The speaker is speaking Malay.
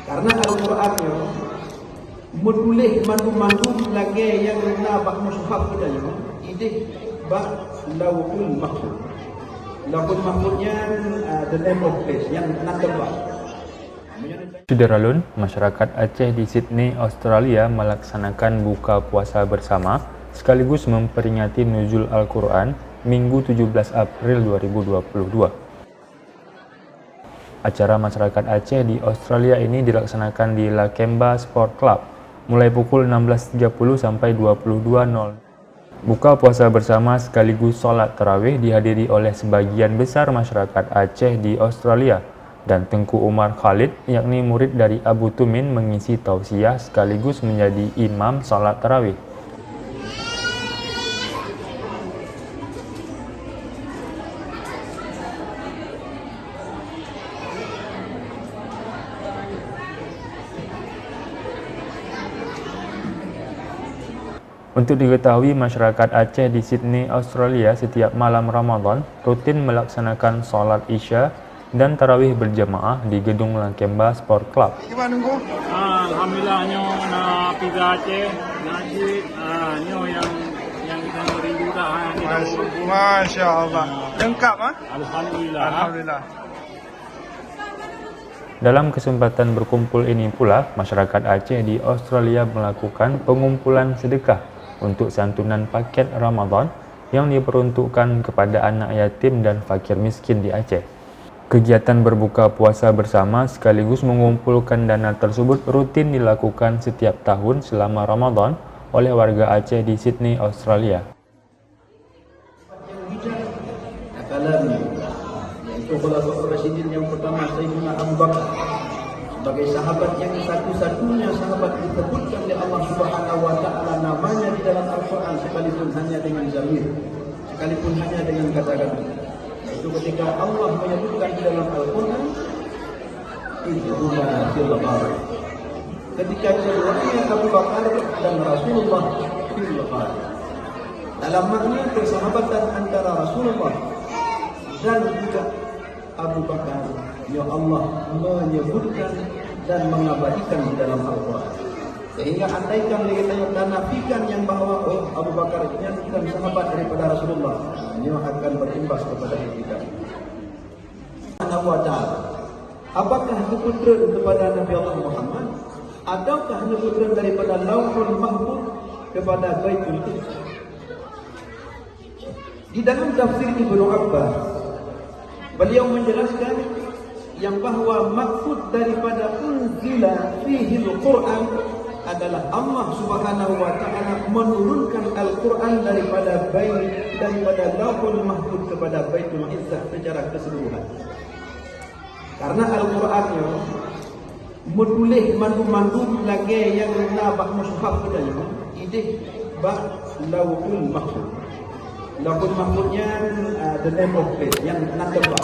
Karena Al-Quran menulis mandu-mandu lagi yang nabak mushaf katanya ini bak Lauhul Mahfuz. Lauhul Mahfuznya the name of place yang nak tebak. Sudaralun, masyarakat Aceh di Sydney, Australia melaksanakan buka puasa bersama sekaligus memperingati nuzul Al-Quran Minggu 17 April 2022. Acara masyarakat Aceh di Australia ini dilaksanakan di Lakemba Sport Club mulai pukul 16.30 sampai 22.00. Buka puasa bersama sekaligus sholat tarawih dihadiri oleh sebagian besar masyarakat Aceh di Australia, dan Tengku Umar Khalid, yakni murid dari Abu Tumin, mengisi tausiah sekaligus menjadi imam sholat tarawih. Untuk diketahui, masyarakat Aceh di Sydney, Australia setiap malam Ramadan rutin melaksanakan sholat Isya dan tarawih berjamaah di gedung Lakemba Sport Club. Alhamdulillah nyo na pizza Aceh ngaji nyo yang kita rindu dah. Masya Allah. Lengkap Alhamdulillah. Dalam kesempatan berkumpul ini pula, masyarakat Aceh di Australia melakukan pengumpulan sedekah untuk santunan paket Ramadan yang diperuntukkan kepada anak yatim dan fakir miskin di Aceh. Kegiatan berbuka puasa bersama sekaligus mengumpulkan dana tersebut rutin dilakukan setiap tahun selama Ramadan oleh warga Aceh di Sydney, Australia. Yaitu Khalifah Rasyidin yang pertama Sayyidina Abu Bakar sebagai sahabat yang satu-satunya sahabat disebutkan oleh Allah Subhanahu wa taala namanya di dalam Al-Qur'an sekalipun hanya dengan zamir, sekalipun hanya dengan kata-kata. Itu ketika Allah menyebutkan di dalam Al-Quran Idhuma fil ghar. Ketika keduanya Abu Bakar dan Rasulullah fil ghar. Dalam makna persahabatan antara Rasulullah dan juga Abu Bakar, ya Allah menyebutkan dan mengabadikan di dalam Al-Quran. Sehingga andaikan kita nafikan yang bahwa Abu Bakar ini bukan sahabat daripada Rasulullah, ini akan berimbas kepada kita. Apakah keputusan kepada Nabi Allah Muhammad, ataukah keputusan daripada Lauhul Mahfuz kepada Baitul Izzah? Di dalam tafsir Ibnu Abbas, beliau menjelaskan yang bahwa maksud daripada unzila fihi al-Quran adalah Allah Subhanahu wa taala menurunkan Al-Qur'an daripada Lauhul Mahfuz kepada Baitul Izzah secara keseluruhan. Karena Al-Qur'annya menulis mandu-mandu lagi yang nabak mushaf katanya ini bak Lauhul Mahfuz. Lauhul Mahfuznya the name of place yang nak tebak.